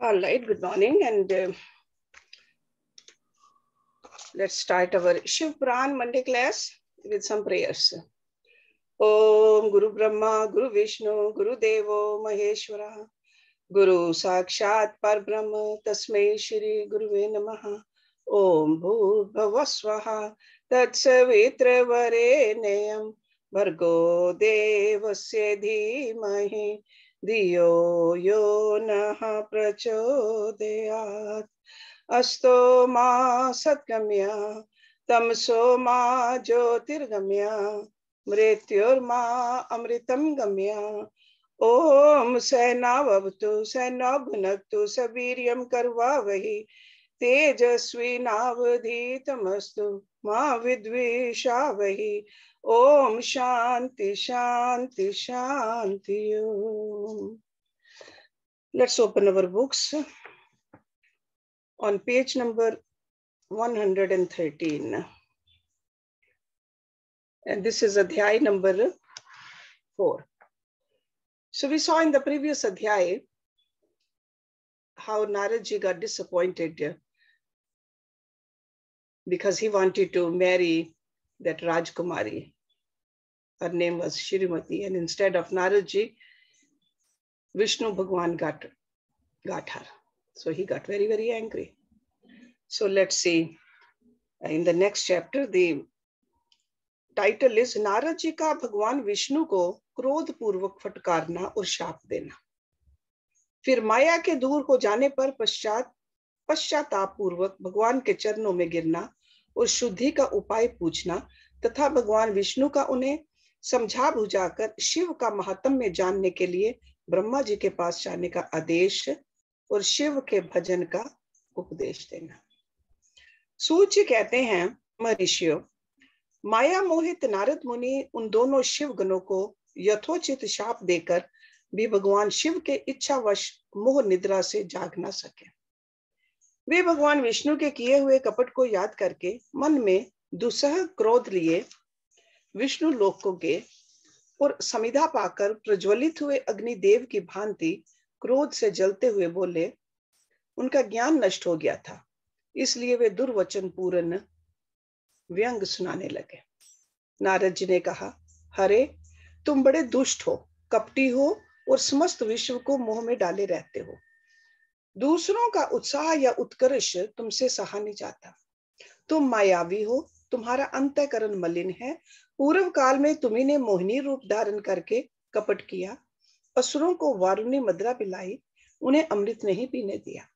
All right, good morning, and let's start our Shiv Puran Monday class with some prayers. Om Guru Brahma, Guru Vishnu, Guru Devo Maheshwara, Guru Sakshat Parbrahma, Tasmai Shri Guruve Namaha. Om Bhurbhuvah Swaha, Tatsavitra Vareneyam, Bhargo Devasya Dhimahi, Diyo Yo Naha Prachodayat. Asto ma satgamya, tamso ma jyotirgamya, mrityur ma amritam gamya. Om sainavavtu sainabhunaktu saviryam karvavahi, tejasvi navadhitamastu ma vidvishavahi. Om shanti shanti shanti. Let's open our books on page number 113. And this is Adhyay number 4. So we saw in the previous Adhyay how Naradji got disappointed because he wanted to marry that Rajkumari. Her name was Shrimati, and instead of Naradji, Vishnu Bhagwan got her. So he got very, very angry. So let's see. In the next chapter, the title is Narad ji का भगवान विष्णु को क्रोध पूर्वक फटकारना और शाप देना, फिर माया के दूर हो जाने पर पश्चाताप पूर्वक भगवान के चरणों में गिरना और शुद्धि का उपाय पूछना तथा भगवान विष्णु का उन्हें समझा बुझाकर शिव का महात्म्य जानने के लिए ब्रह्मा जी के पास जाने का आदेश और शिव के भजन का उपदेश देना। सूर्य कहते हैं, महर्षियों, माया मोहित नारद मुनि उन दोनों शिव गणों को यथोचित शाप देकर भी भगवान शिव के इच्छावश मोह निद्रा से जाग न सके। वे भगवान विष्णु के किए हुए कपट को याद करके मन में दुस्सह क्रोध लिए विष्णु लोक को गए और समिधा पाकर प्रज्वलित हुए अग्निदेव की भांति क्रोध से जलते हुए बोले। उनका ज्ञान नष्ट हो गया था, इसलिए वे दुर्वचन पूर्ण व्यंग सुनाने लगे। नारद जी ने कहा, हरे, तुम बड़े दुष्ट हो, कपटी हो और समस्त विश्व को मोह में डाले रहते हो। दूसरों का उत्साह या उत्कर्ष तुमसे सहा नहीं जाता। तुम मायावी हो, तुम्हारा अंतःकरण मलिन है। पूर्व काल में तुम्ही ने मोहिनी रूप धारण करके कपट किया, असुरों को वारुणी मदिरा पिलाई, उन्हें अमृत नहीं पीने दिया।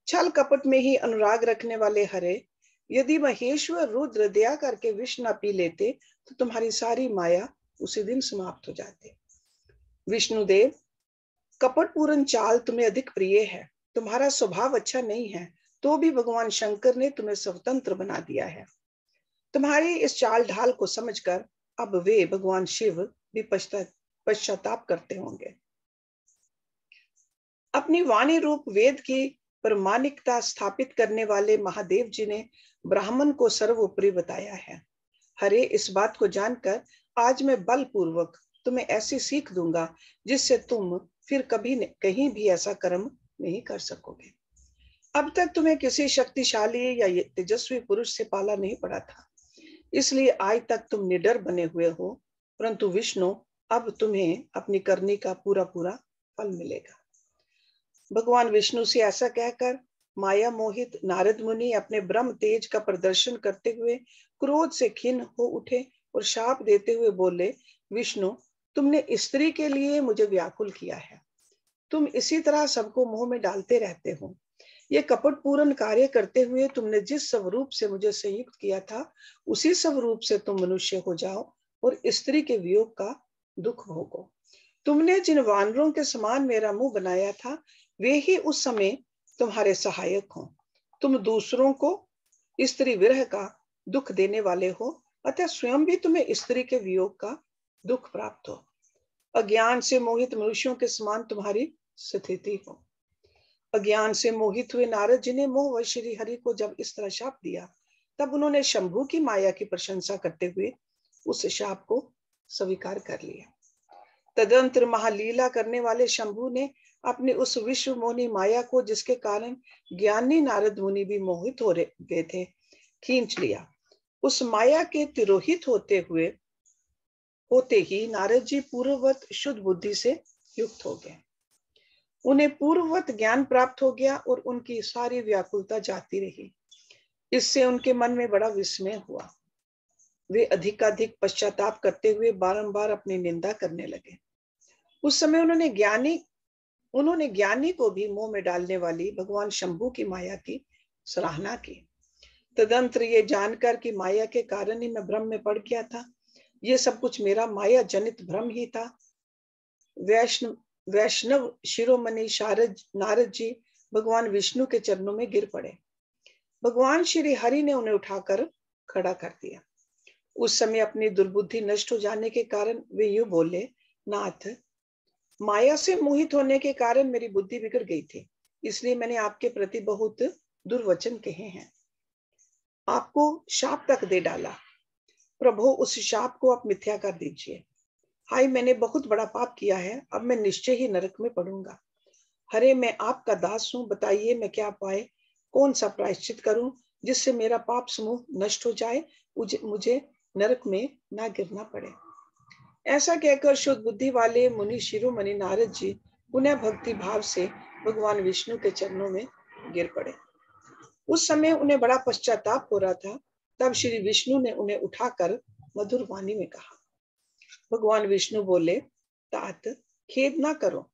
छल कपट में ही अनुराग रखने वाले हरे, यदि महेश्वर रुद्र दया करके विष न पी लेते तो तुम्हारी सारी माया उसी दिन समाप्त हो जाती। विष्णुदेव, कपटपूर्ण चाल तुम्हें अधिक प्रिय है। तुम्हारा स्वभाव अच्छा नहीं है, तो भी भगवान शंकर ने तुम्हें स्वतंत्र बना दिया है। तुम्हारी इस चाल ढाल को समझकर अब वे भगवान शिव भी पश्चाताप करते होंगे। अपनी वाणी रूप वेद की प्रामाणिकता स्थापित करने वाले महादेव जी ने ब्राह्मण को सर्वोपरि बताया है। हरे, इस बात को जानकर आज मैं बलपूर्वक तुम्हें ऐसी सीख दूंगा जिससे तुम फिर कभी कहीं भी ऐसा कर्म नहीं कर सकोगे। अब तक तुम्हें किसी शक्तिशाली या तेजस्वी पुरुष से पाला नहीं पड़ा था, इसलिए आज तक तुम निडर बने हुए हो, परंतु विष्णु, अब तुम्हें अपनी करनी का पूरा पूरा फल मिलेगा। भगवान विष्णु से ऐसा कहकर माया मोहित नारद मुनि अपने ब्रह्म तेज का प्रदर्शन करते हुए क्रोध से खिन्न हो उठे और शाप देते हुए बोले, विष्णु, तुमने स्त्री के लिए मुझे व्याकुल किया है। तुम इसी तरह सबको मोह में डालते रहते हो। ये कपटपूर्ण कार्य करते हुए तुमने जिस स्वरूप से मुझे संयुक्त किया था, उसी स्वरूप से तुम मनुष्य हो जाओ और स्त्री के वियोग का दुख भोगो। तुमने जिन वानरों के समान मेरा मुंह बनाया था, वे ही उस समय तुम्हारे सहायक हों। तुम दूसरों को स्त्री विरह का दुख देने वाले हो, अतः स्वयं भी तुम्हें स्त्री के वियोग का दुख प्राप्त हो। अज्ञान से मोहित मनुष्यों के समान तुम्हारी स्थिति हो। अज्ञान से मोहित हुए नारद जी ने मोह व श्री हरि को जब इस तरह शाप दिया, तब उन्होंने शंभु की माया की प्रशंसा करते हुए उस शाप को स्वीकार कर लिया। तदंतर महालीला करने वाले शंभु ने अपनी उस विश्व मोहिनी माया को, जिसके कारण ज्ञानी नारद मुनि भी मोहित हो गए थे, खींच लिया। उस माया के तिरोहित होते ही नारद जी पूर्ववत शुद्ध बुद्धि से युक्त हो गए। उन्हें पूर्ववत ज्ञान प्राप्त हो गया और उनकी सारी व्याकुलता जाती रही। इससे उनके मन में बड़ा विस्मय हुआ। वे अधिकाधिक पश्चाताप करते हुए बारंबार अपनी निंदा करने लगे। उस समय उन्होंने ज्ञानी को भी मोह में डालने वाली भगवान शंभु की माया की सराहना की। तदंतर ये जानकर कि माया के कारण ही मैं भ्रम में पड़ गया था, ये सब कुछ मेरा माया जनित भ्रम ही था, वैष्णव शिरोमणि नारद जी भगवान विष्णु के चरणों में गिर पड़े। भगवान श्री हरि ने उन्हें उठाकर खड़ा कर दिया। उस समय अपनी दुर्बुद्धि नष्ट हो जाने के कारण वे यूं बोले, नाथ, माया से मोहित होने के कारण मेरी बुद्धि बिगड़ गई थी, इसलिए मैंने आपके प्रति बहुत दुर्वचन कहे हैं, आपको शाप तक दे डाला। प्रभु उस शाप को आप मिथ्या कर दीजिए। हाय, मैंने बहुत बड़ा पाप किया है, अब मैं निश्चय ही नरक में पड़ूंगा। हरे, मैं आपका दास हूं, बताइए मैं क्या पाए, कौन सा प्रायश्चित करूं जिससे मेरा पाप समूह नष्ट हो जाए, मुझे नरक में ना गिरना पड़े। ऐसा कहकर शुद्ध बुद्धि वाले मुनि शिरोमणि नारद जी पुनः भक्ति भाव से भगवान विष्णु के चरणों में गिर पड़े। उस समय उन्हें बड़ा पश्चाताप हो रहा था। तब श्री विष्णु ने उन्हें उठाकर मधुर वाणी में कहा। भगवान विष्णु बोले, तात, खेद ना करो,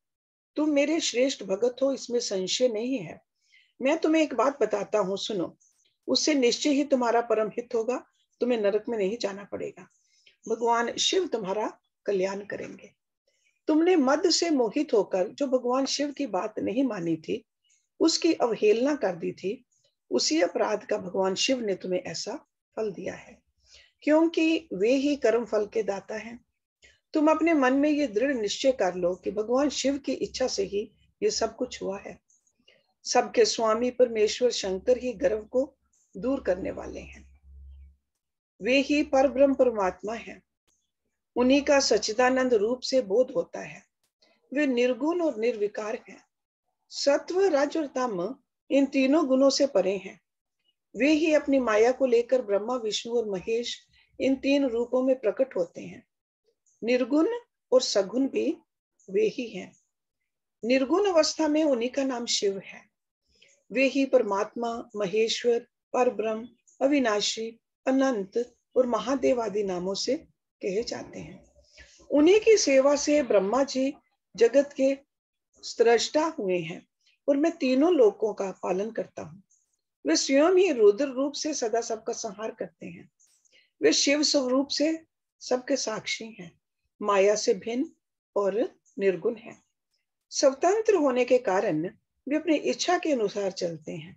तुम मेरे श्रेष्ठ भगत हो, इसमें संशय नहीं है। मैं तुम्हें एक बात बताता हूँ, सुनो, उससे निश्चय ही तुम्हारा परम हित होगा, तुम्हें नरक में नहीं जाना पड़ेगा। भगवान शिव तुम्हारा कल्याण करेंगे। तुमने मद से मोहित होकर जो भगवान शिव की बात नहीं मानी थी, उसकी अवहेलना कर दी थी, उसी अपराध का भगवान शिव ने तुम्हें ऐसा फल दिया है, क्योंकि वे ही कर्म फल के दाता हैं। तुम अपने मन में ये दृढ़ निश्चय कर लो कि भगवान शिव की इच्छा से ही ये सब कुछ हुआ है। सबके स्वामी परमेश्वर शंकर ही गर्व को दूर करने वाले हैं। वे ही परब्रह्म परमात्मा हैं। उन्हीं का सच्चिदानंद रूप से बोध होता है। वे निर्गुण और निर्विकार हैं। सत्व, रज और तम इन तीनों गुणों से परे हैं। वे ही अपनी माया को लेकर ब्रह्मा, विष्णु और महेश इन तीन रूपों में प्रकट होते हैं। निर्गुण और सगुण भी वे ही हैं। निर्गुण अवस्था में उन्हीं का नाम शिव है। वे ही परमात्मा, महेश्वर, परब्रह्म, अविनाशी, अनंत और महादेव आदि नामों से कहे जाते हैं। उन्हीं की सेवा से ब्रह्मा जी जगत के सृष्टा हुए हैं और मैं तीनों लोकों का पालन करता हूँ। वे स्वयं ही रुद्र रूप से सदा सबका संहार करते हैं। वे शिव स्वरूप से सबके साक्षी हैं, माया से भिन्न और निर्गुण हैं। स्वतंत्र होने के कारण वे अपनी इच्छा के अनुसार चलते हैं।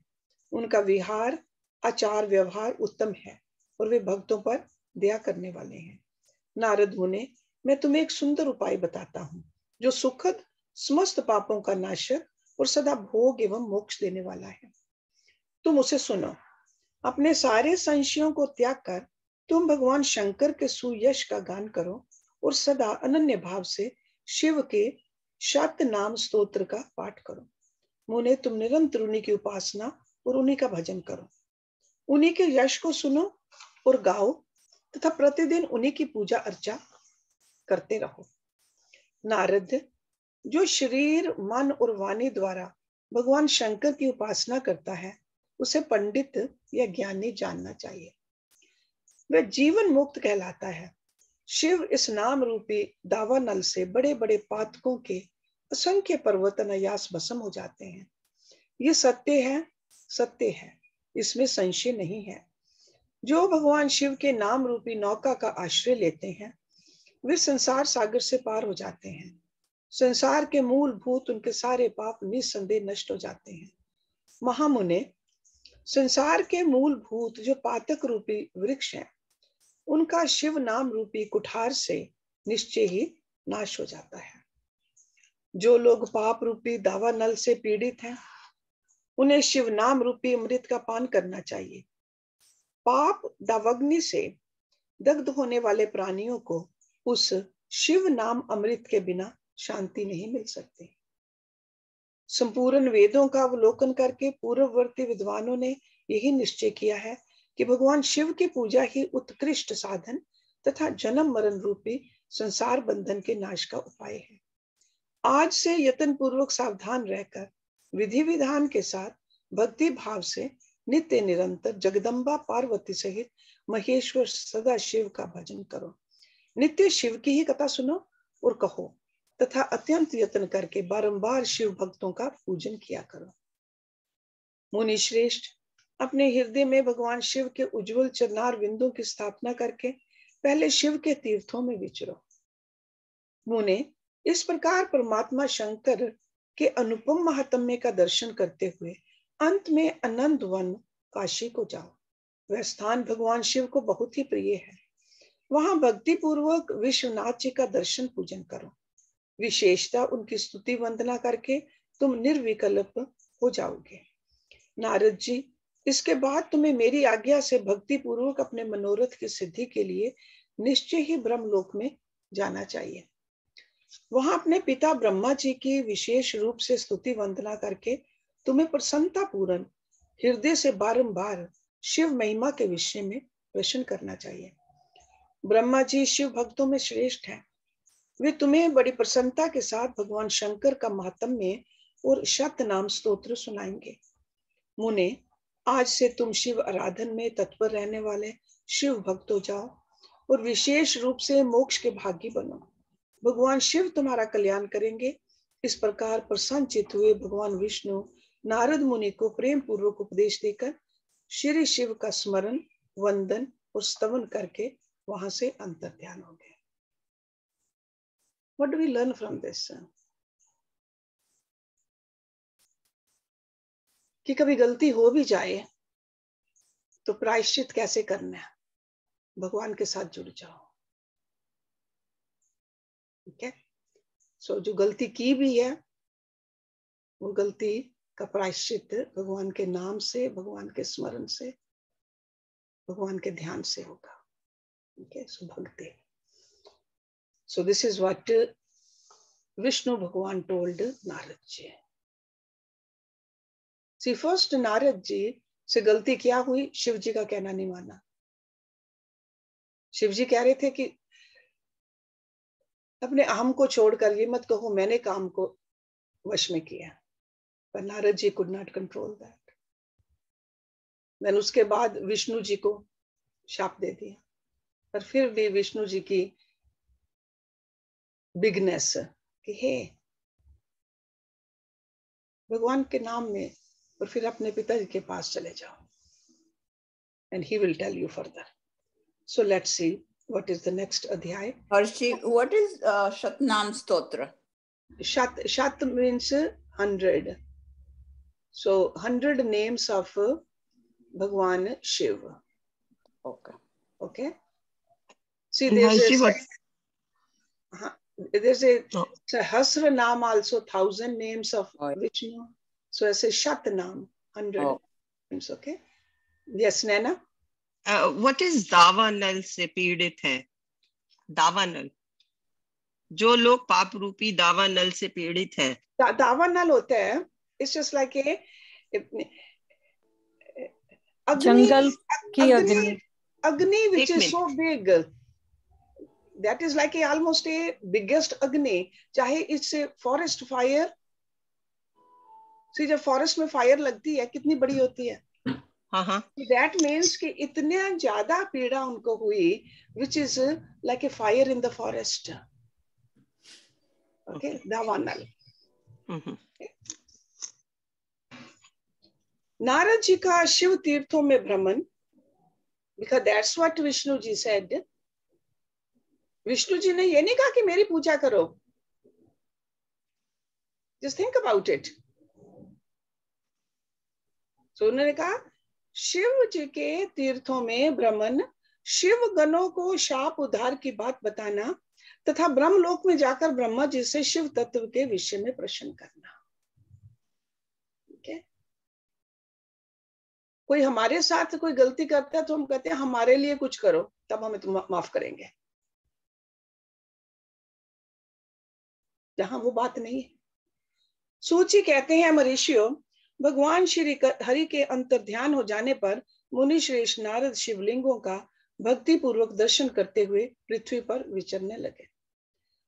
उनका विहार, आचार, व्यवहार उत्तम है और वे भक्तों पर दया करने वाले हैं। नारद मुने, मैं तुम्हें एक सुंदर उपाय बताता हूँ, जो सुखद, समस्त पापों का नाशक और सदा भोग एवं मोक्ष देने वाला है। तुम उसे सुनो। अपने सारे संशयों को त्याग कर तुम भगवान शंकर के सुयश का गान करो और सदा अनन्य भाव से शिव के शत नाम स्तोत्र का पाठ करो। मुने, तुम निरंतर उन्हीं की उपासना और उन्हीं का भजन करो। उन्हीं के यश को सुनो और गाओ तथा प्रतिदिन उन्हीं की पूजा अर्चा करते रहो। नारद, जो शरीर, मन और वाणी द्वारा भगवान शंकर की उपासना करता है, उसे पंडित या ज्ञानी जानना चाहिए। वह जीवन मुक्त कहलाता है। शिव इस नाम रूपी दावानल से बड़े बड़े पातकों के असंख्य पर्वत अनायास भस्म हो जाते हैं। ये सत्य है, इसमें संशय नहीं है। जो भगवान शिव के नाम रूपी नौका का आश्रय लेते हैं, वे संसार सागर से पार हो जाते हैं। संसार के मूलभूत उनके सारे पाप निस्संदेह नष्ट हो जाते हैं। महामुने, संसार के मूलभूत जो पातक रूपी वृक्ष हैं, उनका शिव नाम रूपी कुठार से निश्चय ही नाश हो जाता है। जो लोग पाप रूपी दावानल से पीड़ित हैं, उन्हें शिव नाम रूपी अमृत का पान करना चाहिए। पाप दावाग्नि से दग्ध होने वाले प्राणियों को उस शिव नाम अमृत के बिना शांति नहीं मिल सकती। संपूर्ण वेदों का अवलोकन करके पूर्ववर्ती विद्वानों ने यही निश्चय किया है कि भगवान शिव की पूजा ही उत्कृष्ट साधन तथा जन्म मरण रूपी संसार बंधन के नाश का उपाय है। आज से यत्न पूर्वक सावधान रहकर विधि विधान के साथ भक्ति भाव से नित्य निरंतर जगदम्बा पार्वती सहित महेश्वर सदा शिव का भजन करो। नित्य शिव की ही कथा सुनो और कहो तथा अत्यंत यत्न करके बारंबार शिव भक्तों का पूजन किया करो। मुनि श्रेष्ठ, अपने हृदय में भगवान शिव के उज्जवल चरणार बिंदु की स्थापना करके पहले शिव के तीर्थों में विचरो। मुने इस प्रकार परमात्मा शंकर के अनुपम महात्म्य का दर्शन करते हुए अंत में अनंत वन काशी को जाओ। वह स्थान भगवान शिव को बहुत ही प्रिय है। वहां भक्ति पूर्वक विश्वनाथ जी का दर्शन पूजन करो। विशेषता उनकी स्तुति वंदना करके तुम निर्विकल्प हो जाओगे। नारद जी, इसके बाद तुम्हें मेरी आज्ञा से भक्ति पूर्वक अपने मनोरथ की सिद्धि के लिए निश्चय ही ब्रह्मलोक में जाना चाहिए। वहां अपने पिता ब्रह्मा जी की विशेष रूप से स्तुति वंदना करके तुम्हें प्रसन्नता पूर्ण हृदय से बारंबार शिव महिमा के विषय में प्रश्न करना चाहिए। ब्रह्मा जी शिव भक्तों में श्रेष्ठ हैं। वे तुम्हें बड़ी प्रसन्नता के साथ भगवान शंकर का महात्म्य और शत नाम स्तोत्र सुनाएंगे। मुने, आज से तुम शिव आराधन में तत्पर रहने वाले शिव भक्त हो जाओ और विशेष रूप से मोक्ष के भागी बनो। भगवान शिव तुम्हारा कल्याण करेंगे। इस प्रकार प्रसन्न चित्त हुए भगवान विष्णु नारद मुनि को प्रेम पूर्वक उपदेश देकर श्री शिव का स्मरण वंदन और स्तवन करके वहां से अंतर ध्यान हो गए। What do we learn from this? कि कभी गलती हो भी जाए तो प्रायश्चित कैसे करना है, भगवान के साथ जुड़ जाओ। ठीक है, सो जो गलती की भी है वो गलती का प्रायश्चित भगवान के नाम से, भगवान के स्मरण से, भगवान के ध्यान से होगा। ठीक है, सो भक्ति। So this is what Vishnu भगवान टोल्ड नारद जी। सी फर्स्ट नारद जी से गलती क्या हुई, शिव जी का कहना नहीं माना। शिव जी कह रहे थे कि अपने अहम को छोड़कर ये मत कहो मैंने काम को वश में किया, पर Narad ji could not control that. मैंने उसके बाद विष्णु जी को शाप दे दिया, पर फिर भी विष्णु जी की बिगनेस कि हे भगवान के नाम में, और फिर अपने पिताजी के पास चले जाओ and he will tell you further. So let's see what is the next adhyay. Harshi, what is Shatnam Stotra? Shat means 100. So 100 names of Bhagwan Shiv. Okay. Okay. See, there's a Sahasra Naam also, 1000 names of Vishnu. So I say Shat Naam, 100 names. Okay. Yes, Naina. What is दावानल से पीड़ित है? दावानल, जो लोग पाप रूपी दावानल से पीड़ित है। दावानल होता है, it's just like a जंगल की Agni which is so big. That is like almost a biggest Agni. चाहे it's a forest fire. See, जब forest में fire लगती है कितनी बड़ी होती है। That means कि इतने ज्यादा पीड़ा उनको हुई, which is like a fire in the forest. Okay, दावानल. Narad ji का शिव तीर्थों में भ्रमण, because that's what Vishnu ji said. Vishnu ji ने ये नहीं कहा कि मेरी पूजा करो. Just think about it. So उन्होंने कहा शिव जी के तीर्थों में भ्रमण, शिव गणों को शाप उद्धार की बात बताना तथा ब्रह्मलोक में जाकर ब्रह्मा जी से शिव तत्व के विषय में प्रश्न करना। okay? कोई हमारे साथ कोई गलती करता है तो हम कहते हैं हमारे लिए कुछ करो, तब हमें तुम माफ करेंगे। जहां वो बात नहीं है। सूची कहते हैं मरीषियों, भगवान श्री हरि के अंतर ध्यान हो जाने पर मुनि श्रेष्ठ नारद शिवलिंगों का भक्ति पूर्वक दर्शन करते हुए पृथ्वी पर विचरने लगे।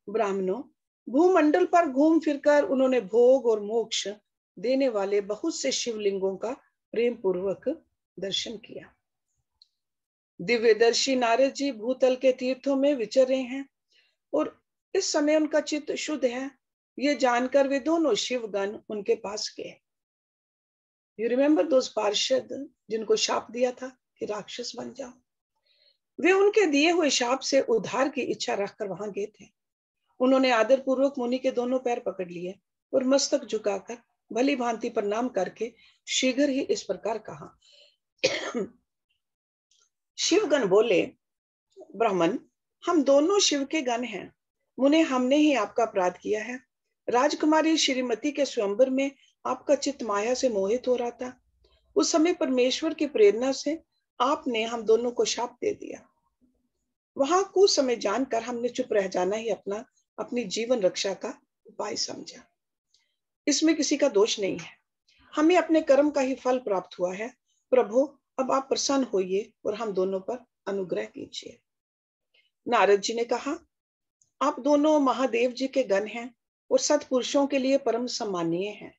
ब्राह्मणों, भूमंडल पर घूम फिरकर उन्होंने भोग और मोक्ष देने वाले बहुत से शिवलिंगों का प्रेम पूर्वक दर्शन किया। दिव्यदर्शी नारद जी भूतल के तीर्थों में विचर रहे हैं और इस समय उनका चित्त शुद्ध है, ये जानकर वे दोनों शिवगण उनके पास गए। यू रिमेम्बर दोस पार्षद जिनको शाप दिया था कि राक्षस बन जाओ? वे उनके दिए हुए शाप से उद्धार की इच्छा रखकर वहां गए थे। उन्होंने आदर पूर्वक मुनि के दोनों पैर पकड़ लिए और मस्तक झुकाकर भली भांति प्रणाम करके शीघ्र ही इस प्रकार कहा। शिवगण बोले, ब्राह्मण, हम दोनों शिव के गण हैं। मुने, हमने ही आपका अपराध किया है। राजकुमारी श्रीमती के स्वयंवर में आपका चित्त माया से मोहित हो रहा था। उस समय परमेश्वर की प्रेरणा से आपने हम दोनों को शाप दे दिया। वहां कुछ समय जानकर हमने चुप रह जाना ही अपनी जीवन रक्षा का उपाय समझा। इसमें किसी का दोष नहीं है, हमें अपने कर्म का ही फल प्राप्त हुआ है। प्रभु, अब आप प्रसन्न होइए और हम दोनों पर अनुग्रह कीजिए। नारद जी ने कहा, आप दोनों महादेव जी के गण हैं और सत्पुरुषों के लिए परम सम्मानीय हैं।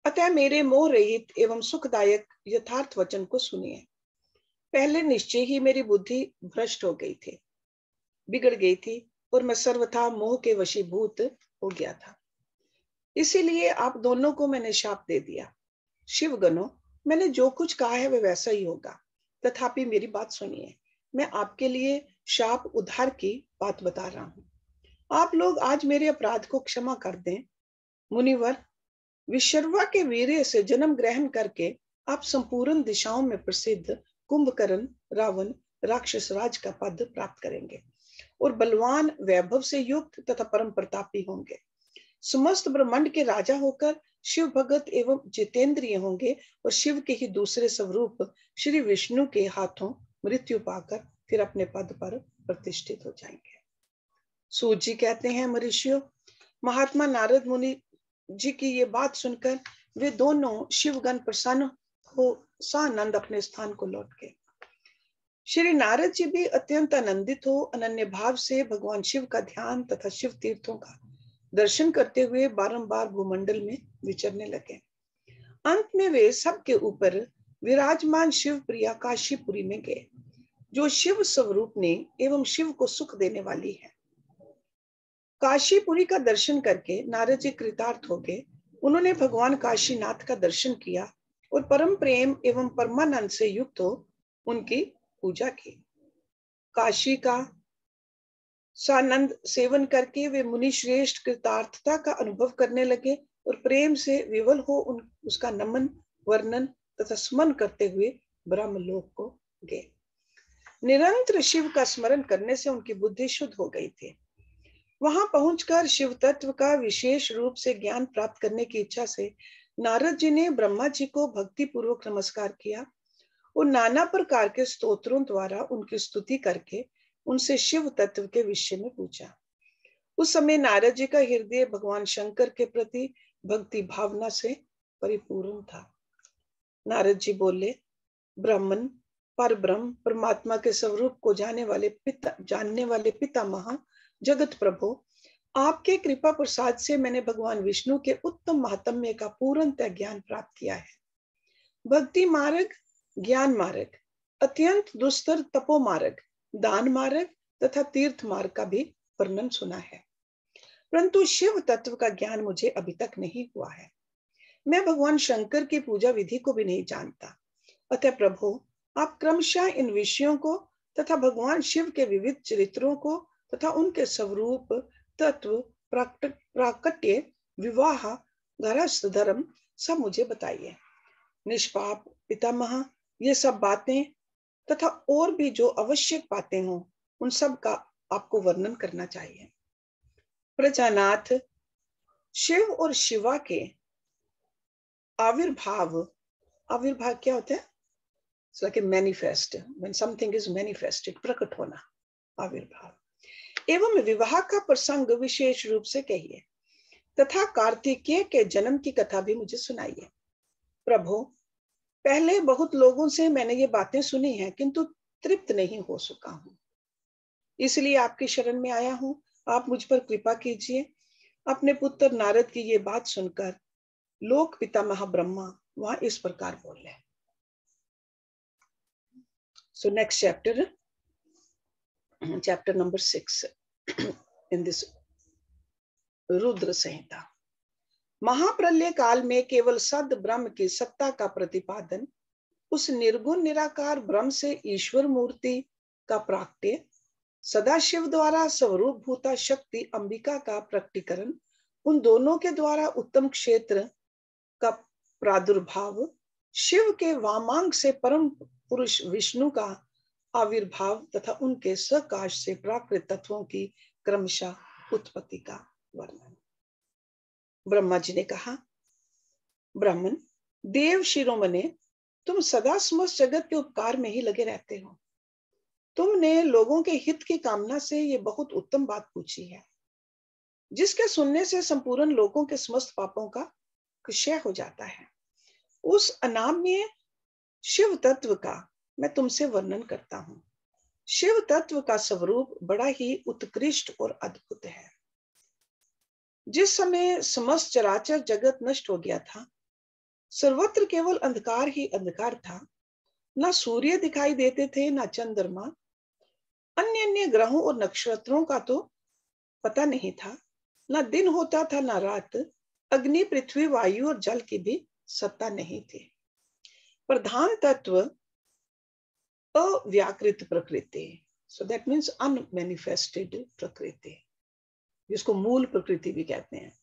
अतः मेरे मोह रहित एवं सुखदायक यथार्थ वचन को सुनिए। पहले निश्चय ही मेरी बुद्धि भ्रष्ट हो गई थी, बिगड़ गई थी और मैं सर्वथा मोह के वशीभूत हो गया था। इसीलिए आप दोनों को मैंने शाप दे दिया। शिवगणों, मैंने जो कुछ कहा है वह वैसा ही होगा, तथापि मेरी बात सुनिए। मैं आपके लिए शाप उद्धार की बात बता रहा हूं। आप लोग आज मेरे अपराध को क्षमा कर दें। मुनिवर, विश्रवा के वीर्य से जन्म ग्रहण करके आप संपूर्ण दिशाओं में प्रसिद्ध कुंभकर्ण रावण राक्षस राज का पद प्राप्त करेंगे और बलवान वैभव से युक्त तथा परम प्रतापी होंगे। समस्त ब्रह्मांड के राजा होकर शिव भगत एवं जितेंद्रिय होंगे और शिव के ही दूसरे स्वरूप श्री विष्णु के हाथों मृत्यु पाकर फिर अपने पद पर प्रतिष्ठित हो जाएंगे। सूत जी कहते हैं मरीषियों, महात्मा नारद मुनि जी की ये बात सुनकर वे दोनों शिवगण प्रसन्न हो सानंद अपने स्थान को लौट गए। श्री नारद जी भी अत्यंत आनंदित हो अनन्य भाव से भगवान शिव का ध्यान तथा शिव तीर्थों का दर्शन करते हुए बारंबार भूमंडल में विचरने लगे। अंत में वे सबके ऊपर विराजमान शिव प्रिया काशीपुरी में गए, जो शिव स्वरूप ने एवं शिव को सुख देने वाली है। काशीपुरी का दर्शन करके नारद जी कृतार्थ हो गए। उन्होंने भगवान काशीनाथ का दर्शन किया और परम प्रेम एवं परमानंद से युक्त हो उनकी पूजा की। काशी का सानंद सेवन करके वे मुनि श्रेष्ठ कृतार्थता का अनुभव करने लगे और प्रेम से विवल हो उसका नमन वर्णन तथा स्मरण करते हुए ब्रह्मलोक को गए। निरंतर शिव का स्मरण करने से उनकी बुद्धि शुद्ध हो गई थी। वहां पहुंचकर शिव तत्व का विशेष रूप से ज्ञान प्राप्त करने की इच्छा से नारद जी ने ब्रह्मा जी को भक्ति पूर्वक नमस्कार किया और नाना प्रकार के स्तोत्रों द्वारा उनकी स्तुति करके उनसे शिव तत्व के विषय में पूछा। उस समय नारद जी का हृदय भगवान शंकर के प्रति भक्ति भावना से परिपूर्ण था। नारद जी बोले, ब्राह्मण, पर ब्रह्म परमात्मा के स्वरूप को जानने वाले पितामह जगत प्रभु, आपके कृपा प्रसाद से मैंने भगवान विष्णु के उत्तम महात्म्य का पूर्णतः ज्ञान प्राप्त किया है। भक्ति मार्ग, ज्ञान मार्ग, अत्यंत दुस्तर तपो मार्ग, दान मार्ग तथा तीर्थ मार्ग का भी वर्णन सुना है, परंतु शिव तत्व का ज्ञान मुझे अभी तक नहीं हुआ है। मैं भगवान शंकर की पूजा विधि को भी नहीं जानता। अतः प्रभु, आप क्रमशः इन विषयों को तथा भगवान शिव के विविध चरित्रों को तथा उनके स्वरूप तत्व प्राकट्य विवाह गृहस्थ धर्म सब मुझे बताइए। निष्पाप पितामह, ये सब बातें तथा और भी जो आवश्यक बातें हों उन सब का आपको वर्णन करना चाहिए। प्रजानाथ, शिव और शिवा के आविर्भाव क्या होता है? It's like a manifest. When something is manifested, प्रकट होना, आविर्भाव एवं विवाह का प्रसंग विशेष रूप से कहिए। तथा कार्तिकेय के जन्म की कथा भी मुझे सुनाइए। प्रभु, पहले बहुत लोगों से मैंने ये बातें सुनी हैं, किंतु तृप्त नहीं हो सका हूं, इसलिए आपकी शरण में आया हूं। आप मुझ पर कृपा कीजिए। अपने पुत्र नारद की ये बात सुनकर लोक पितामह ब्रह्मा वहां इस प्रकार बोले। So next chapter number 6 in this Rudra Samhita. महाप्रलय काल में केवल सद ब्रह्म की सत्ता का प्रतिपादन, उस निर्गुण निराकार ब्रह्म से ईश्वर मूर्ति का प्राकट्य, सदाशिव द्वारा स्वरूप भूता शक्ति अंबिका का प्रकटीकरण, उन दोनों के द्वारा उत्तम क्षेत्र का प्रादुर्भाव, शिव के वामांग से परम पुरुष विष्णु का आविर्भाव तथा उनके सकाश से प्राकृत तत्वों की क्रमशः उत्पत्ति का वर्णन। ब्रह्मा जी ने कहा, ब्राह्मण देव शिरोमणे, तुम सदा समस्त जगत के उपकार में ही लगे रहते हो। तुमने लोगों के हित की कामना से ये बहुत उत्तम बात पूछी है, जिसके सुनने से संपूर्ण लोगों के समस्त पापों का क्षय हो जाता है। उस अनाम्य शिव तत्व का मैं तुमसे वर्णन करता हूं। शिव तत्व का स्वरूप बड़ा ही उत्कृष्ट और अद्भुत है। जिस समय समस्त चराचर जगत नष्ट हो गया था, सर्वत्र केवल अंधकार ही अंधकार था। ना सूर्य दिखाई देते थे, ना चंद्रमा, अन्य अन्य ग्रहों और नक्षत्रों का तो पता नहीं था। ना दिन होता था, ना रात। अग्नि, पृथ्वी, वायु और जल की भी सत्ता नहीं थी। प्रधान तत्व अव्याकृत प्रकृति, सो दैट मीन्स अनमैनिफेस्टेड प्रकृति, जिसको मूल प्रकृति भी कहते हैं,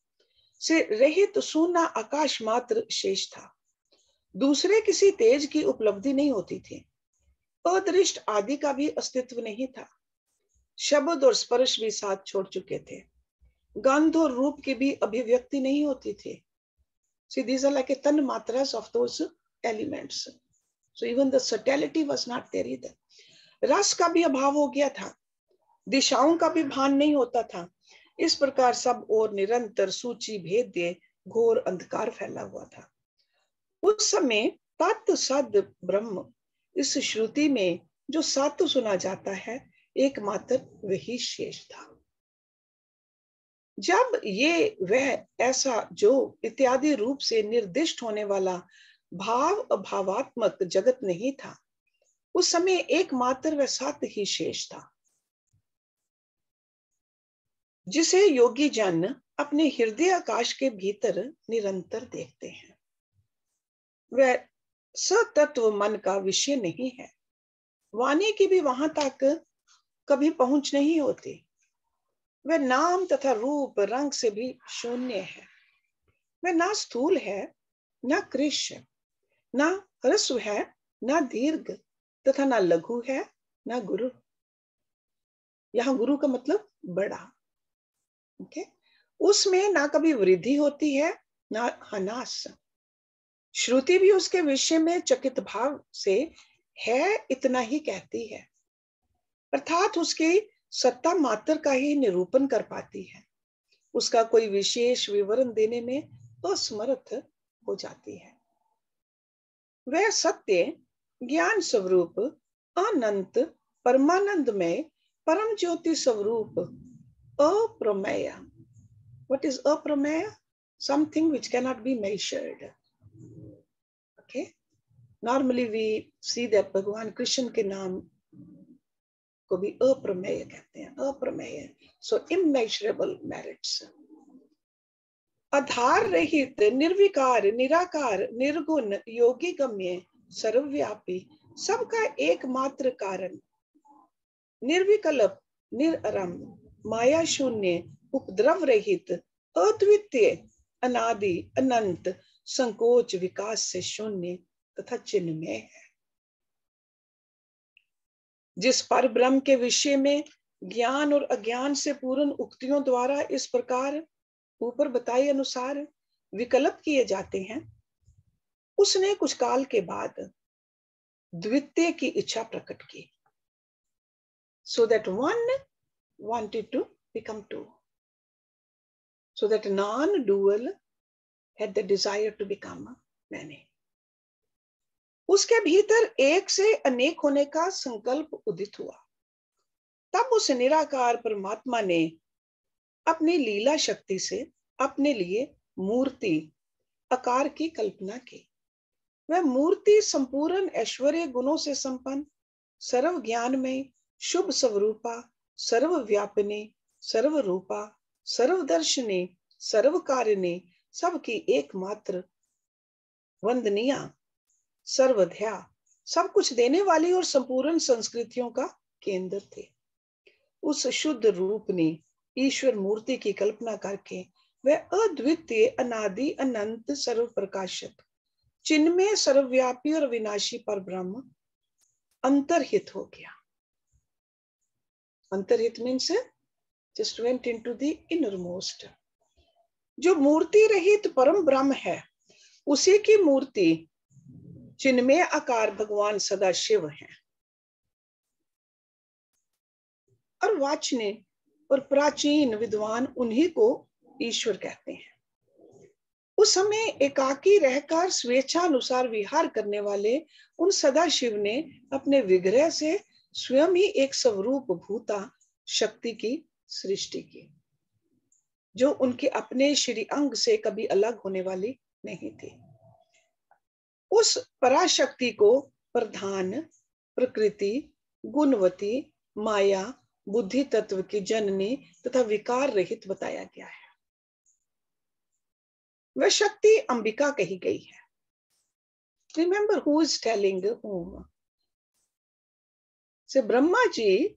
से रहित शून्य आकाश मात्र शेष था। दूसरे किसी तेज की उपलब्धि नहीं होती थी। अदृष्ट आदि का भी अस्तित्व नहीं था। शब्द और स्पर्श भी साथ छोड़ चुके थे। गंध और रूप की भी अभिव्यक्ति नहीं होती थी। See, these are like a tan matras of those elements. So even the subtlety was not there either. रस का भी अभाव हो गया था। दिशाओं का भी भान नहीं होता था। इस प्रकार सब और निरंतर सूची भेद्य घोर अंधकार फैला हुआ था। उस समय तत् सद ब्रह्म, इस श्रुति में जो सत्य सुना जाता है, एकमात्र वही शेष था। जब ये वह ऐसा जो इत्यादि रूप से निर्दिष्ट होने वाला भाव अभावात्मक जगत नहीं था, उस समय एकमात्र वह सत्य ही शेष था, जिसे योगी जन अपने हृदय आकाश के भीतर निरंतर देखते हैं। वह सतत्व मन का विषय नहीं है। वाणी की भी वहां तक कभी पहुंच नहीं होती। वह नाम तथा रूप रंग से भी शून्य है। वह ना स्थूल है, ना कृश, ना ह्रस्व है, ना दीर्घ तथा ना लघु है, ना गुरु। यहां गुरु का मतलब बड़ा। ओके, उसमें ना कभी वृद्धि होती है, ना ह्रास। श्रुति भी उसके विषय में चकित भाव से है इतना ही कहती है, अर्थात उसकी सत्ता मात्र का ही निरूपण कर पाती है। उसका कोई विशेष विवरण देने में असमर्थ हो जाती है। वह सत्य ज्ञान स्वरूप अनंत परमानंदमय परम ज्योति स्वरूप अप्रमेय। What is अप्रमेय? Something which cannot be measured. Okay, normally we see that भगवान कृष्ण के नाम को भी अप्रमेय कहते हैं। अप्रमेय, सो इमेजरेबल मेरिट्स। आधार रहित, निर्विकार, निराकार, निर्गुण, योगी गम्य, सर्वव्यापी, सबका एकमात्र कारण, निर्विकल्प, निरअरम, माया शून्य, उपद्रव रहित, अद्वितीय, अनादि, अनंत, संकोच विकास से शून्य तथा चिन्मय है। जिस पर ब्रह्म के विषय में ज्ञान और अज्ञान से पूर्ण उक्तियों द्वारा इस प्रकार ऊपर बताए अनुसार विकल्प किए जाते हैं, उसने कुछ काल के बाद द्वितीय की इच्छा प्रकट की, so that one wanted to become two. so that non-dual had the desire to become many. उसके भीतर एक से अनेक होने का संकल्प उदित हुआ। तब उस निराकार परमात्मा ने अपनी लीला शक्ति से अपने लिए मूर्ति आकार की कल्पना की। वह मूर्ति संपूर्ण ऐश्वर्य गुणों से संपन्न, सर्व ज्ञानमय, शुभ स्वरूपा, सर्वव्यापिनी, सर्वरूपा, सर्वदर्शनी, सर्वकारिणी, सबकी एकमात्र वंदनीय, सर्वध्या, सब कुछ देने वाली और संपूर्ण संस्कृतियों का केंद्र थे। उस शुद्ध रूप ने ईश्वर मूर्ति की कल्पना करके वह अद्वितीय, अनादि, अनंत, सर्व प्रकाशक, चिन्मय, सर्वव्यापी और विनाशी पर ब्रह्म अंतर्हित हो गया। अंतर्हित means just went into the innermost. जो मूर्ति रहित परम ब्रह्म है, उसी की मूर्ति चिन्मय आकार भगवान सदा शिव हैं। और वाचने और प्राचीन विद्वान उन्हीं को ईश्वर कहते हैं। उस समय एकाकी रहकर स्वेच्छानुसार विहार करने वाले उन सदाशिव ने अपने विग्रह से स्वयं ही एक स्वरूप भूता शक्ति की सृष्टि की, जो उनके अपने श्री अंग से कभी अलग होने वाली नहीं थी। उस पराशक्ति को प्रधान, प्रकृति, गुणवती, माया, बुद्धि तत्व की जननी तथा विकार रहित बताया गया है। वह शक्ति अंबिका कही गई है। Remember who is telling whom? So Brahma ji,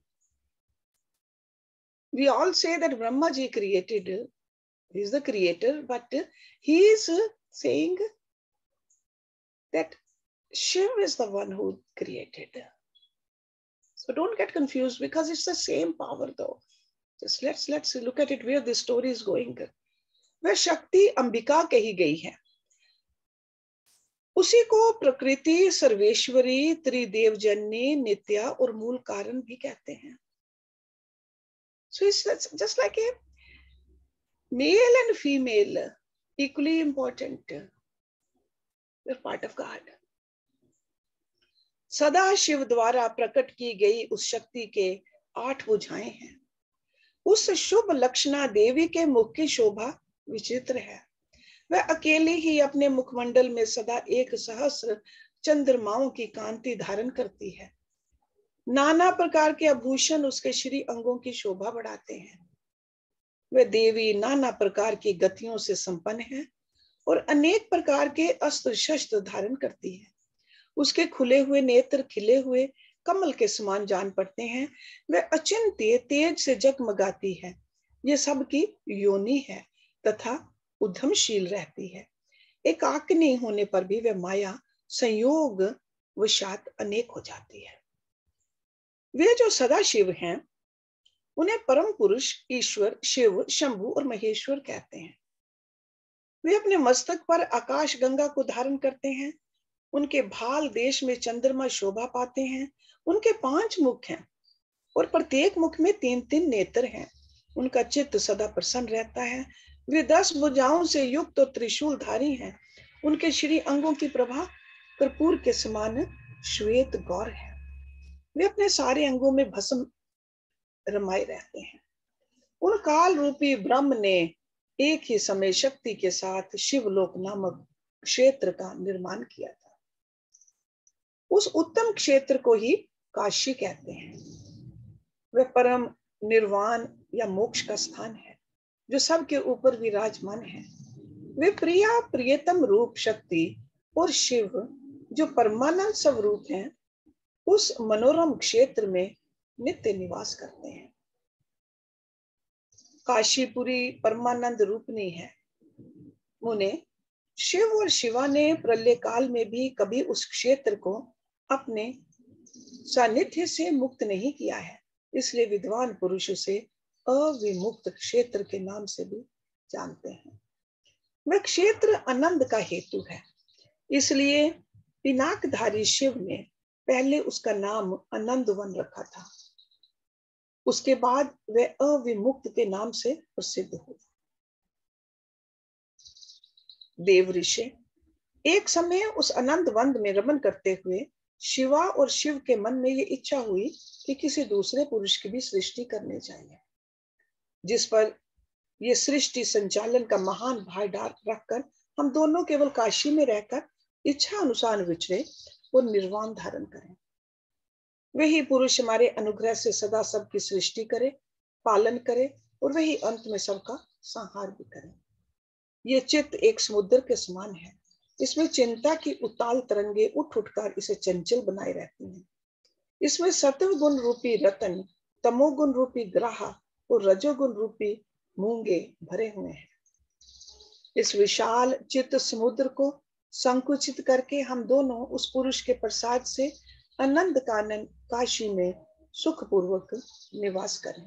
we all say that Brahma ji created, he is the creator, but he is saying that Shiv is the one who created. So don't get confused because it's the same power though. Just let's look at it where the story is going. वह शक्ति अंबिका कही गई है। उसी को प्रकृति, सर्वेश्वरी, त्रिदेव जननी, नित्या और मूल कारण भी कहते हैं। So it's just like a male and female, equally important. They're part of God. सदा शिव द्वारा प्रकट की गई उस शक्ति के 8 भुजाएं हैं। उस शुभ लक्षणा देवी के मुख की शोभा विचित्र है। वह अकेली ही अपने मुखमंडल में सदा 1 सहस्र चंद्रमाओं की कांति धारण करती है। नाना प्रकार के आभूषण उसके श्री अंगों की शोभा बढ़ाते हैं। वह देवी नाना प्रकार की गतियों से संपन्न है और अनेक प्रकार के अस्त्र शस्त्र धारण करती है। उसके खुले हुए नेत्र खिले हुए कमल के समान जान पड़ते हैं। वह अचिंत्य तेज से जगमगाती है। ये सबकी योनि है तथा उद्यमशील रहती है। एकाकिनी होने पर भी वह माया संयोग वशात अनेक हो जाती है। वे जो सदा शिव हैं, उन्हें परम पुरुष, ईश्वर, शिव, शंभु और महेश्वर कहते हैं। वे अपने मस्तक पर आकाश गंगा को धारण करते हैं। उनके भाल देश में चंद्रमा शोभा पाते हैं। उनके 5 मुख हैं और प्रत्येक मुख में 3-3 नेत्र हैं। उनका चित्त सदा प्रसन्न रहता है। वे 10 भुजाओं से युक्त और त्रिशूलधारी हैं। उनके श्री अंगों की प्रभा कर्पूर के समान श्वेत गौर है। वे अपने सारे अंगों में भस्म रमाए रहते हैं। उन काल रूपी ब्रह्म ने एक ही समय शक्ति के साथ शिवलोक नामक क्षेत्र का निर्माण किया था। उस उत्तम क्षेत्र को ही काशी कहते हैं। वह परम निर्वाण या मोक्ष का स्थान है जो सबके ऊपर विराजमान है। वे प्रिया प्रियतम रूप शक्ति और शिव जो परमानंद स्वरूप हैं, उस मनोरम क्षेत्र में नित्य निवास करते हैं। काशीपुरी परमानंद रूपनी है। मुने, शिव और शिवा ने प्रलय काल में भी कभी उस क्षेत्र को अपने सानिध्य से मुक्त नहीं किया है। इसलिए विद्वान पुरुष उसे अविमुक्त क्षेत्र के नाम से भी जानते हैं। वह क्षेत्र आनंद का हेतु है। इसलिए पिनाकधारी शिव ने पहले उसका नाम आनंदवन रखा था। उसके बाद वह अविमुक्त के नाम से प्रसिद्ध हुआ। देव ऋषि एक समय उस अनंत वन में रमन करते हुए शिवा और शिव के मन में ये इच्छा हुई कि किसी दूसरे पुरुष की भी सृष्टि करनी चाहिए, जिस पर ये सृष्टि संचालन का महान भार रखकर हम दोनों केवल काशी में रहकर इच्छा अनुसार विचरे और निर्वाण धारण करें। वही पुरुष हमारे अनुग्रह से सदा सबकी सृष्टि करे, पालन करे और वही अंत में सबका संहार भी करे। ये चित्त एक समुद्र के समान है, इसमें चिंता की उताल तरंगे उठ उठकर इसे चंचल बनाए रहती हैं। इसमें सत्व गुण रूपी रतन, तमोगुण रूपी ग्राह और रजोगुण रूपी मूंगे भरे हुए हैं। इस विशाल चित्त समुद्र को संकुचित करके हम दोनों उस पुरुष के प्रसाद से अनंत कानन काशी में सुखपूर्वक निवास करें।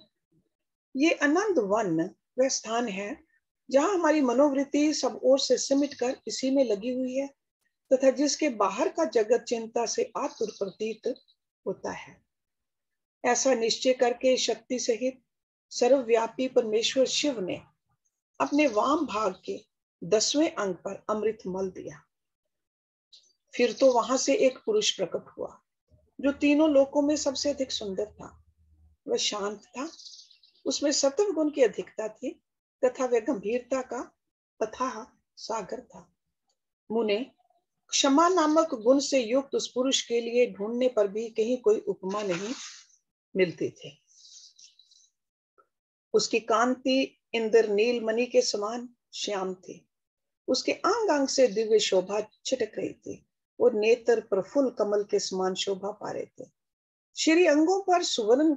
ये अनंत वन वह स्थान है जहां हमारी मनोवृत्ति सब ओर से सिमट कर इसी में लगी हुई है तथा जिसके बाहर का जगत चिंता से आतुर प्रतीत होता है। ऐसा निश्चय करके शक्ति सहित सर्वव्यापी परमेश्वर शिव ने अपने वाम भाग के 10वें अंग पर अमृत मल दिया। फिर तो वहां से एक पुरुष प्रकट हुआ जो तीनों लोकों में सबसे अधिक सुंदर था। वह शांत था, उसमें सत्व गुण की अधिकता थी तथा वह गंभीरता का अथाह सागर था। मुने क्षमा नामक गुण से युक्त उस पुरुष के लिए ढूंढने पर भी कहीं कोई उपमा नहीं मिलती थी। उसकी कांति इंद्र नील मणि के समान श्याम थी। उसके अंग अंग से दिव्य शोभा छिटक रही थी और नेत्र प्रफुल्ल कमल के समान शोभा पा रहे थे। श्री अंगों पर सुवर्ण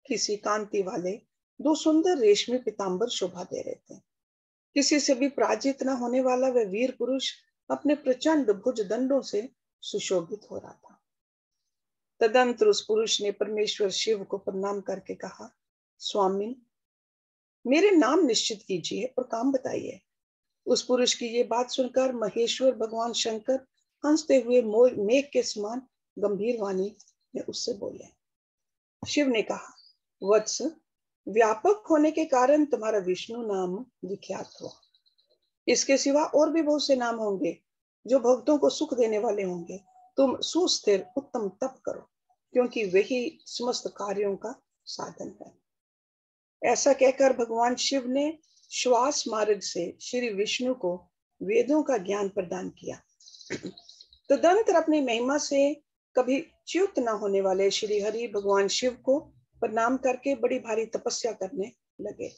किसी कांति वाले 2 सुंदर रेशमी पीतांबर शोभा दे रहे थे। किसी से भी पराजित न होने वाला वह वीर पुरुष अपने प्रचंड भुज दंडों से सुशोभित हो रहा था। तदंतर उस पुरुष ने परमेश्वर शिव को प्रणाम करके कहा, स्वामी मेरे नाम निश्चित कीजिए और काम बताइए। उस पुरुष की ये बात सुनकर महेश्वर भगवान शंकर हंसते हुए मेघ के समान गंभीर वाणी में उससे बोले। शिव ने कहा, वत्स व्यापक होने के कारण तुम्हारा विष्णु नाम विख्यात हुआ। इसके सिवा और भी बहुत से नाम होंगे जो भक्तों को सुख देने वाले होंगे। तुम सुस्थिर उत्तम तप करो, क्योंकि वही समस्त कार्यों का साधन है। ऐसा कहकर भगवान शिव ने श्वास मार्ग से श्री विष्णु को वेदों का ज्ञान प्रदान किया। तदंतर अपनी महिमा से कभी च्युत न होने वाले श्री हरि भगवान शिव को प्रणाम करके बड़ी भारी तपस्या करने लगे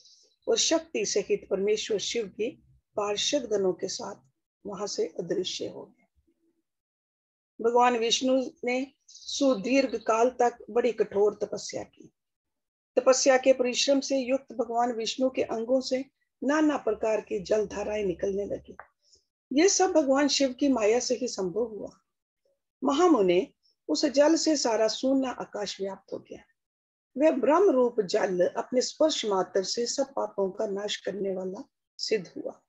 और शक्ति सहित परमेश्वर शिव भी पार्षद गणों के साथ वहां से अदृश्य हो गए। भगवान विष्णु ने सुदीर्घ काल तक बड़ी कठोर तपस्या की। तपस्या के परिश्रम से युक्त भगवान विष्णु के अंगों से नाना प्रकार की जल धाराएं निकलने लगी। ये सब भगवान शिव की माया से ही संभव हुआ। महामुने उस जल से सारा शून्य आकाश व्याप्त हो गया। वह ब्रह्म रूप जल अपने स्पर्श मात्र से सब पापों का नाश करने वाला सिद्ध हुआ।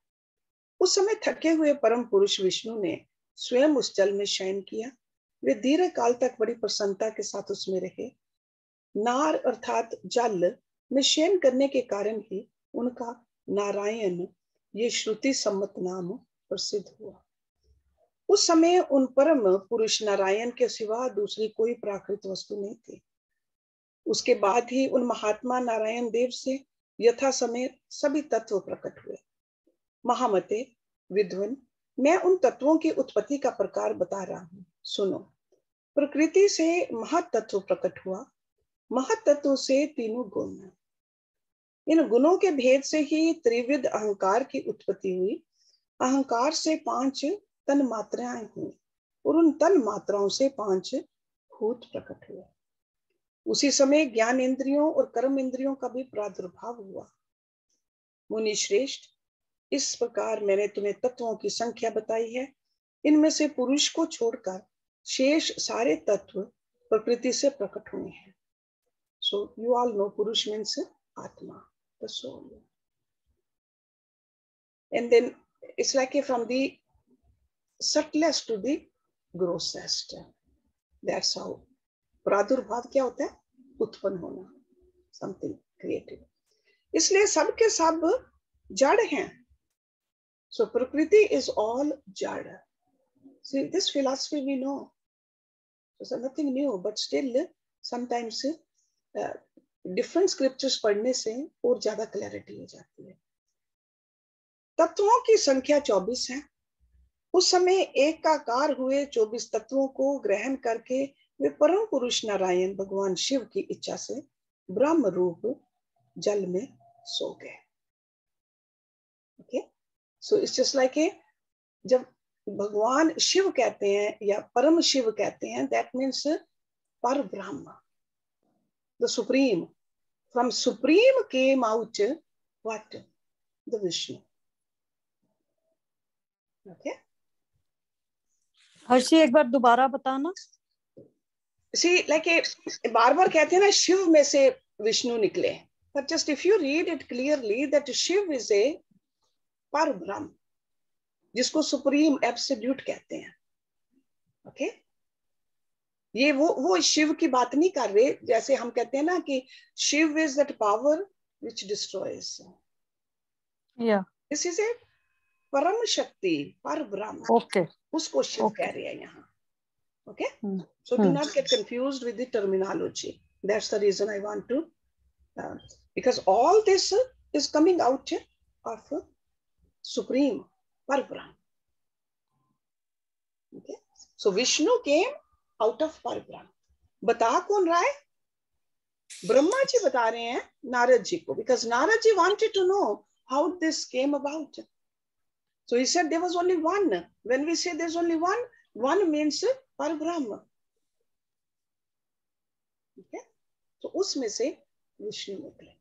उस समय थके हुए परम पुरुष विष्णु ने स्वयं उस जल में शयन किया। वे दीर्घ काल तक बड़ी प्रसन्नता के साथ उसमें रहे। नार अर्थात जल में शयन करने के कारण ही उनका नारायण ये श्रुति सम्मत नाम प्रसिद्ध हुआ। उस समय उन परम पुरुष नारायण के सिवा दूसरी कोई प्राकृत वस्तु नहीं थी। उसके बाद ही उन महात्मा नारायण देव से यथा समय सभी तत्व प्रकट हुए। महामते विद्वन, मैं उन तत्वों की उत्पत्ति का प्रकार बता रहा हूं, सुनो। प्रकृति से महत तत्व प्रकट हुआ। महत तत्व से तीनों गुण। इन गुणों के भेद से ही त्रिविध अहंकार की उत्पत्ति हुई। अहंकार से 5 तन मात्राएं हुई और उन तन मात्राओं से 5 भूत प्रकट हुए। उसी समय ज्ञान इंद्रियों और कर्म इंद्रियों का भी प्रादुर्भाव हुआ। मुनि श्रेष्ठ, इस प्रकार मैंने तुम्हें तत्वों की संख्या बताई है। इनमें से पुरुष को छोड़कर शेष सारे तत्व प्रकृति से प्रकट हुए हैं। So you all know Purush means Atma, the soul. And then it's like from the subtlest to the grossest. That's how. प्रादुर्भाव क्या होता है? उत्पन्न होना, something created. इसलिए सब के सब जड़ हैं। So Prakriti is all jada. See, this philosophy we know. So nothing new, but still sometimes different scriptures पढ़ने से और ज्यादा क्लैरिटी हो जाती है। तत्वों की संख्या 24 है। उस समय एकाकार हुए 24 तत्वों को ग्रहण करके वे परम पुरुष नारायण भगवान शिव की इच्छा से ब्रह्म रूप जल में सो गए। Okay, so it's just like जब भगवान शिव कहते हैं या परम शिव कहते हैं, दैट मीन्स पर Brahm, the supreme. From supreme came out what? The Vishnu. Okay, Harshi एक बार दोबारा बताना। सी लाइक बार बार कहते हैं ना शिव में से विष्णु निकले, but just if you read it clearly that Shiv is a पर ब्रह्म, जिसको सुप्रीम एब्सोल्यूट कहते हैं। ओके, ये वो शिव की बात नहीं कर रहे, जैसे हम कहते हैं ना कि Shiva is that power which destroys. या this is a param shakti, पर ब्रह्म। ओके, उसको शिव कह रहे हैं यहाँ। Okay, so do not get confused with the terminology. That's the reason I want to because all this is coming out of supreme Parbrahm. Okay, so Vishnu came out of Parbrahm. बता कौन रहा है? ब्रह्मा जी बता रहे हैं नारद जी को, because Narad ji wanted to know how this came about. So he said there was only one. When we say there's only one means Parbrahm. Okay, तो उसमें से विष्णु निकले।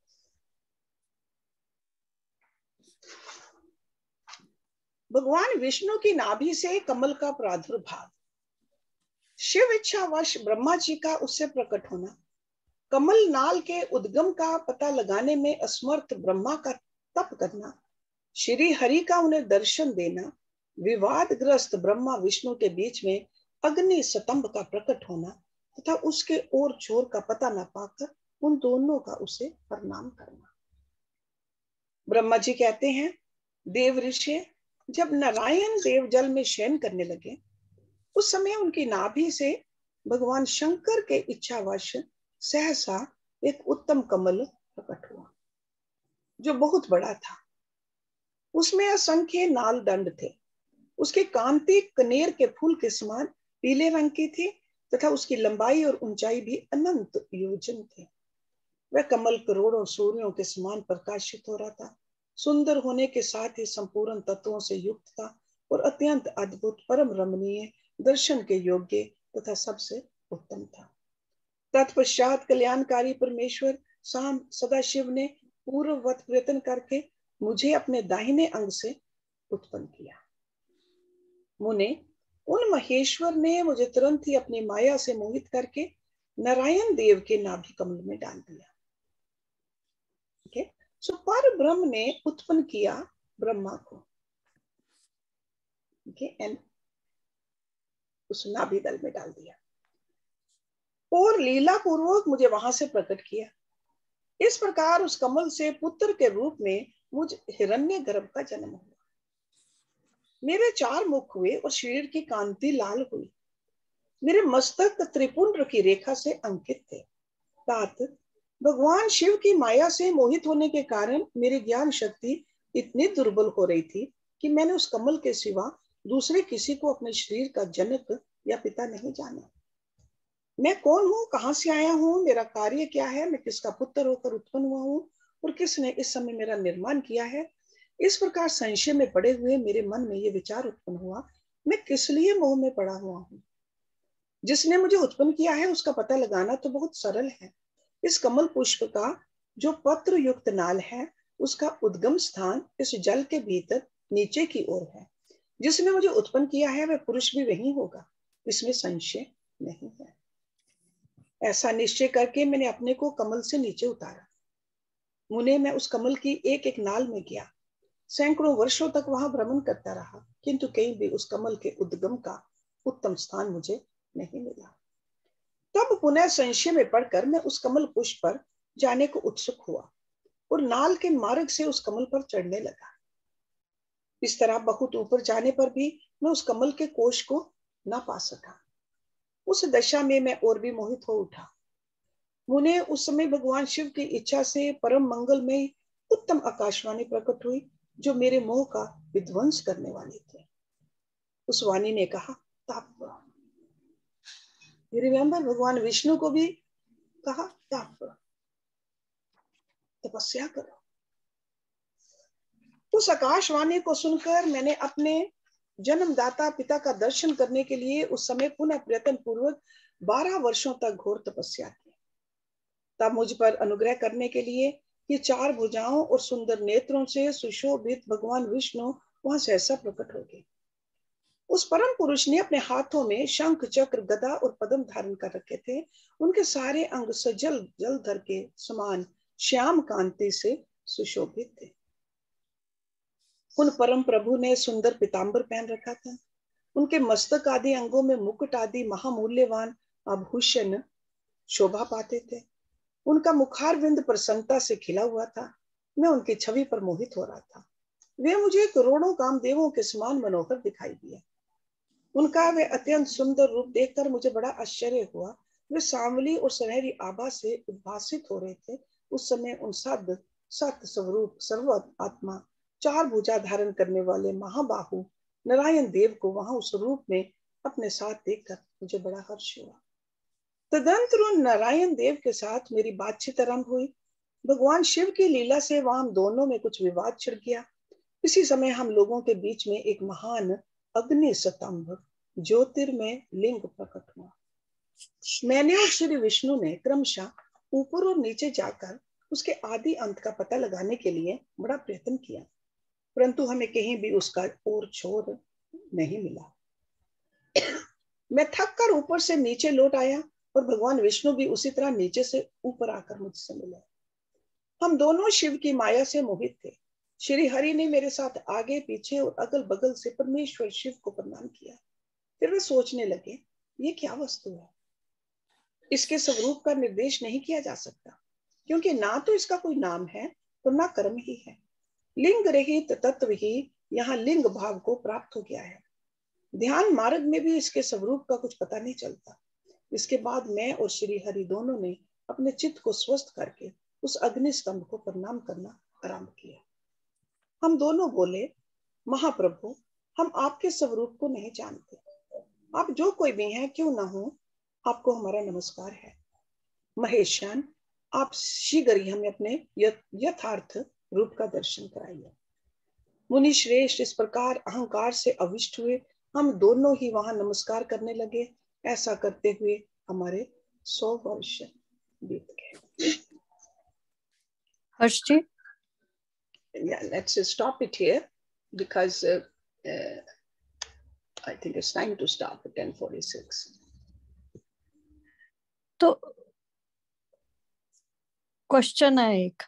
भगवान विष्णु की नाभि से कमल का प्रादुर्भाव, शिव इच्छावश ब्रह्मा जी का उससे प्रकट होना, कमल नाल के उद्गम का पता लगाने में असमर्थ ब्रह्मा का तप करना, श्री हरि का उन्हें दर्शन देना, विवादग्रस्त ब्रह्मा विष्णु के बीच में अग्नि स्तंभ का प्रकट होना तथा उसके ओर छोर का पता न पाकर उन दोनों का उसे प्रणाम करना। ब्रह्मा जी कहते हैं, देव ऋषि, जब नारायण देव जल में शयन करने लगे उस समय उनकी नाभि से भगवान शंकर के इच्छावश सहसा एक उत्तम कमल प्रकट हुआ जो बहुत बड़ा था। उसमें असंख्य नाल दंड थे। उसकी कांति कनेर के फूल के समान पीले रंग की थी तथा उसकी लंबाई और ऊंचाई भी अनंत योजन थी। वह कमल करोड़ों सूर्यों के समान प्रकाशित हो रहा था, सुंदर होने के साथ ही संपूर्ण तत्वों से युक्त था और अत्यंत अद्भुत, परम रमणीय, दर्शन के योग्य तथा सबसे उत्तम था। तत्पश्चात कल्याणकारी परमेश्वर सदाशिव ने पूर्ववत प्रयत्न करके मुझे अपने दाहिने अंग से उत्पन्न किया। मुने उन महेश्वर ने मुझे तुरंत ही अपनी माया से मोहित करके नारायण देव के नाभि कमल में डाल दिया। सो पर ब्रह्म ने उत्पन्न किया ब्रह्मा को, एंड उस नाभि दल में डाल दिया और लीला पूर्वक मुझे वहां से प्रकट किया। इस प्रकार उस कमल से पुत्र के रूप में मुझ हिरण्यगर्भ का जन्म हुआ। मेरे 4 मुख हुए और शरीर की कांति लाल हुई। मेरे मस्तक त्रिपुंड्र की रेखा से अंकित थे। तात भगवान शिव की माया से मोहित होने के कारण मेरी ज्ञान शक्ति इतनी दुर्बल हो रही थी कि मैंने उस कमल के सिवा दूसरे किसी को अपने शरीर का जनक या पिता नहीं जाना। मैं कौन हूँ, कहाँ से आया हूँ, मेरा कार्य क्या है, मैं किसका पुत्र होकर उत्पन्न हुआ हूँ और किसने इस समय मेरा निर्माण किया है। इस प्रकार संशय में पड़े हुए मेरे मन में ये विचार उत्पन्न हुआ, मैं किस लिए मोह में पड़ा हुआ हूँ। जिसने मुझे उत्पन्न किया है उसका पता लगाना तो बहुत सरल है। इस कमल पुष्प का जो पत्र युक्त नाल है उसका उद्गम स्थान इस जल के भीतर नीचे की ओर है। जिसने मुझे उत्पन्न किया है वह पुरुष भी वही होगा, इसमें संशय नहीं है। ऐसा निश्चय करके मैंने अपने को कमल से नीचे उतारा। मुने मैं उस कमल की एक एक नाल में गया। सैकड़ों वर्षों तक वहां भ्रमण करता रहा, किंतु कहीं भी उस कमल के उद्गम का उत्तम स्थान मुझे नहीं मिला। तब पुनः संशय में पड़कर मैं उस कमल पुष्प पर जाने को उत्सुक हुआ और नाल के मार्ग से उस कमल पर चढ़ने लगा। इस तरह बहुत ऊपर जाने पर भी मैं उस कमल के कोश को ना पा सका। उस दशा में मैं और भी मोहित हो उठा। मुझे उस समय भगवान शिव की इच्छा से परम मंगल में उत्तम आकाशवाणी प्रकट हुई जो मेरे मोह का विध्वंस करने वाली थी। उस वाणी ने कहा, ताप। रिमेंबर, भगवान विष्णु को भी कहा, ताप, तपस्या करो। उस आकाशवाणी को सुनकर मैंने अपने जन्मदाता पिता का दर्शन करने के लिए उस समय पुनः प्रयत्न पूर्वक 12 वर्षों तक घोर तपस्या की। तब मुझ पर अनुग्रह करने के लिए कि 4 भुजाओं और सुंदर नेत्रों से सुशोभित भगवान विष्णु वहां सहसा प्रकट हो गए। उस परम पुरुष ने अपने हाथों में शंख, चक्र, गदा और पद्म धारण कर रखे थे। उनके सारे अंग सजल जलधर के समान श्याम कांति से सुशोभित थे। उन परम प्रभु ने सुंदर पीतांबर पहन रखा था। उनके मस्तक आदि अंगों में मुकुट आदि महामूल्यवान आभूषण शोभा पाते थे। उनका मुखारविंद प्रसन्नता से खिला हुआ था। मैं उनकी छवि पर मोहित हो रहा था। वे मुझे करोड़ों कामदेवों के समान मनोहर दिखाई दिए। उनका वे अत्यंत सुंदर रूप देखकर मुझे बड़ा आश्चर्य हुआ। वे सांवली और सुनहरी आभा से उद्भासित हो रहे थे। उस समय उन सत स्वरूप सर्व आत्मा 4 भुजा धारण करने वाले महाबाहु नारायण देव को वहां उस रूप में अपने साथ देखकर मुझे बड़ा हर्ष हुआ। तदनंतर नारायण देव के साथ मेरी बातचीत आरंभ हुई। भगवान शिव की लीला से वहां हम दोनों में कुछ विवाद छिड़ गया। इसी समय हम लोगों के बीच में एक महान अग्नि स्तंभ ज्योतिर्मय लिंग प्रकट हुआ। मैंने और श्री विष्णु ने क्रमशः ऊपर और नीचे जाकर उसके आदि अंत का पता लगाने के लिए बड़ा प्रयत्न किया, परंतु हमें कहीं भी उसका और छोर नहीं मिला। मैं थक कर ऊपर से नीचे लौट आया और भगवान विष्णु भी उसी तरह नीचे से ऊपर आकर मुझसे मिले। हम दोनों शिव की माया से मोहित थे। श्री हरि ने मेरे साथ आगे पीछे और अगल बगल से परमेश्वर शिव को प्रणाम किया। फिर वे सोचने लगे, ये क्या वस्तु है? इसके स्वरूप का निर्देश नहीं किया जा सकता, क्योंकि ना तो इसका कोई नाम है और ना कर्म ही है। लिंग रहित तत्व ही यहाँ लिंग भाव को प्राप्त हो गया है। ध्यान मार्ग में भी इसके स्वरूप का कुछ पता नहीं चलता। इसके बाद मैं और श्री हरि दोनों ने अपने चित्त को स्वस्थ करके उस अग्नि स्तंभ को प्रणाम करना आरंभ किया। हम दोनों बोले, महाप्रभु, हम आपके स्वरूप को नहीं जानते। आप जो कोई भी हैं क्यों ना हो, आपको हमारा नमस्कार है। महेशान, आप शीघ्र ही हमें अपने यथार्थ रूप का दर्शन कराइए। मुनि श्रेष्ठ इस प्रकार अहंकार से अविष्ट हुए। हम दोनों ही वहां नमस्कार करने लगे। ऐसा करते हुए हमारे 100 वर्ष बीत गए। हर्ष जी, Yeah, let's stop it here because I think it's time to stop at 10:46. तो क्वेश्चन है एक,